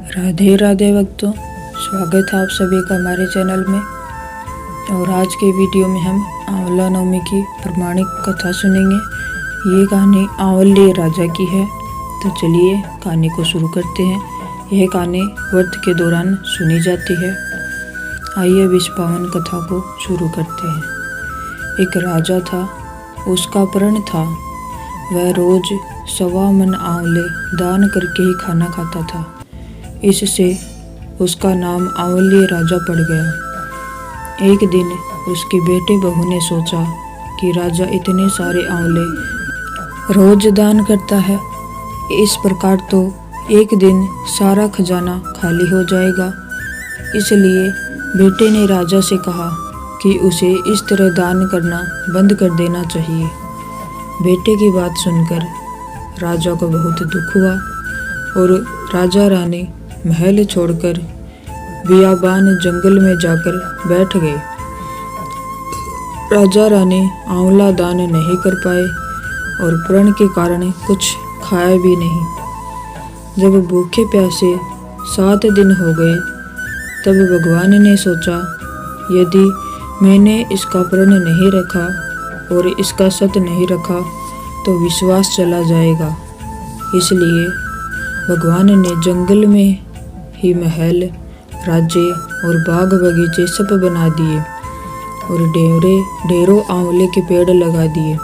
राधे राधे भक्तों, स्वागत है आप सभी का हमारे चैनल में। और आज के वीडियो में हम आंवला नवमी की प्रमाणिक कथा सुनेंगे। ये कहानी आंवले राजा की है। तो चलिए कहानी को शुरू करते हैं। यह कहानी व्रत के दौरान सुनी जाती है। आइए अब इस पावन कथा को शुरू करते हैं। एक राजा था, उसका प्रण था। वह रोज 1.25 मन आंवले दान करके ही खाना खाता था। इससे उसका नाम आंवले राजा पड़ गया। एक दिन उसके बेटे बहू ने सोचा कि राजा इतने सारे आंवले रोज दान करता है, इस प्रकार तो एक दिन सारा खजाना खाली हो जाएगा। इसलिए बेटे ने राजा से कहा कि उसे इस तरह दान करना बंद कर देना चाहिए। बेटे की बात सुनकर राजा को बहुत दुख हुआ और राजा रानी महल छोड़कर बियाबान जंगल में जाकर बैठ गए। राजा रानी आंवला दान नहीं कर पाए और प्रण के कारण कुछ खाया भी नहीं। जब भूखे प्यासे 7 दिन हो गए, तब भगवान ने सोचा, यदि मैंने इसका प्रण नहीं रखा और इसका सत नहीं रखा तो विश्वास चला जाएगा। इसलिए भगवान ने जंगल में ही महल, राज्य और बाग बगीचे सब बना दिए और ढेरों आंवले के पेड़ लगा दिए।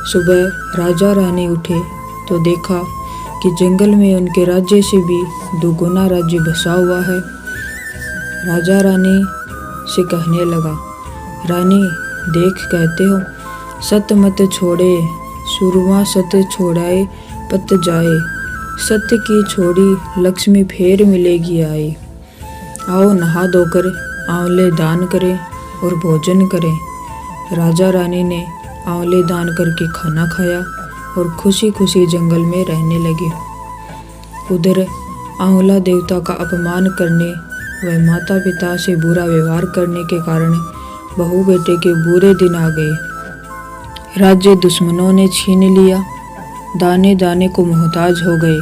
सुबह राजा रानी उठे तो देखा कि जंगल में उनके राज्य से भी 2 गुना राज्य बसा हुआ है। राजा रानी से कहने लगा, रानी देख, कहते हो सत मत छोड़े सुरमा सत छोड़ाए पत जाए, सत्य की छोड़ी लक्ष्मी फेर मिलेगी आए। आओ नहा धोकर आंवले दान करें और भोजन करें। राजा रानी ने आंवले दान करके खाना खाया और खुशी खुशी जंगल में रहने लगे। उधर आंवला देवता का अपमान करने व माता पिता से बुरा व्यवहार करने के कारण बहू बेटे के बुरे दिन आ गए। राज्य दुश्मनों ने छीन लिया। दाने दाने को मोहताज हो गए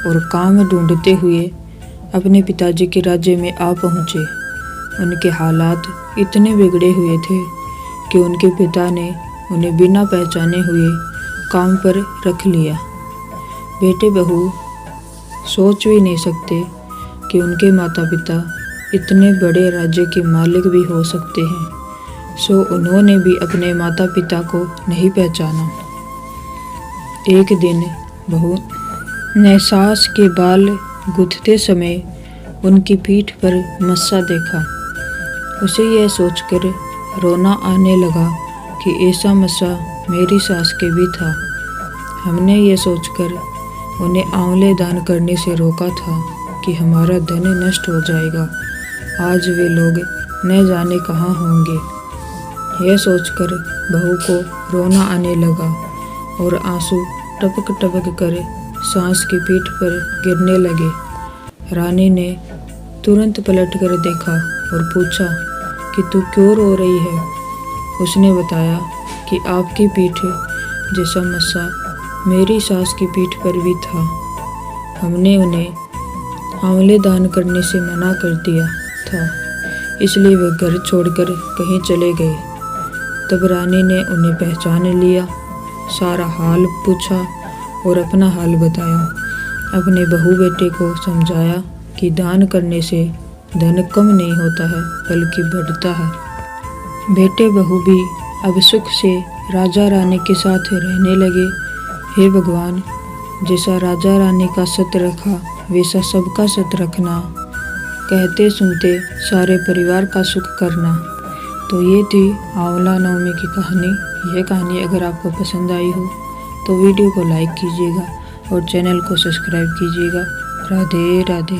और काम ढूंढते हुए अपने पिताजी के राज्य में आ पहुँचे। उनके हालात इतने बिगड़े हुए थे कि उनके पिता ने उन्हें बिना पहचाने हुए काम पर रख लिया। बेटे बहू सोच भी नहीं सकते कि उनके माता पिता इतने बड़े राज्य के मालिक भी हो सकते हैं, सो उन्होंने भी अपने माता पिता को नहीं पहचाना। एक दिन बहू ने सास के बाल गूंथते समय उनकी पीठ पर मस्सा देखा। उसे यह सोचकर रोना आने लगा कि ऐसा मस्सा मेरी सास के भी था। हमने ये सोचकर उन्हें आंवले दान करने से रोका था कि हमारा धन नष्ट हो जाएगा। आज वे लोग न जाने कहाँ होंगे। यह सोचकर बहू को रोना आने लगा और आंसू टपक टपक कर सांस की पीठ पर गिरने लगे। रानी ने तुरंत पलट कर देखा और पूछा कि तू क्यों रो रही है। उसने बताया कि आपकी पीठ जैसा मस्सा मेरी सास की पीठ पर भी था। हमने उन्हें आंवले दान करने से मना कर दिया था, इसलिए वे घर छोड़कर कहीं चले गए। तब रानी ने उन्हें पहचान लिया, सारा हाल पूछा और अपना हाल बताया। अपने बहू बेटे को समझाया कि दान करने से धन कम नहीं होता है बल्कि बढ़ता है। बेटे बहू भी अब सुख से राजा रानी के साथ रहने लगे। हे भगवान, जैसा राजा रानी का सत रखा वैसा सबका सत रखना, कहते सुनते सारे परिवार का सुख करना। तो ये थी आंवला नवमी की कहानी। यह कहानी अगर आपको पसंद आई हो तो वीडियो को लाइक कीजिएगा और चैनल को सब्सक्राइब कीजिएगा। राधे राधे।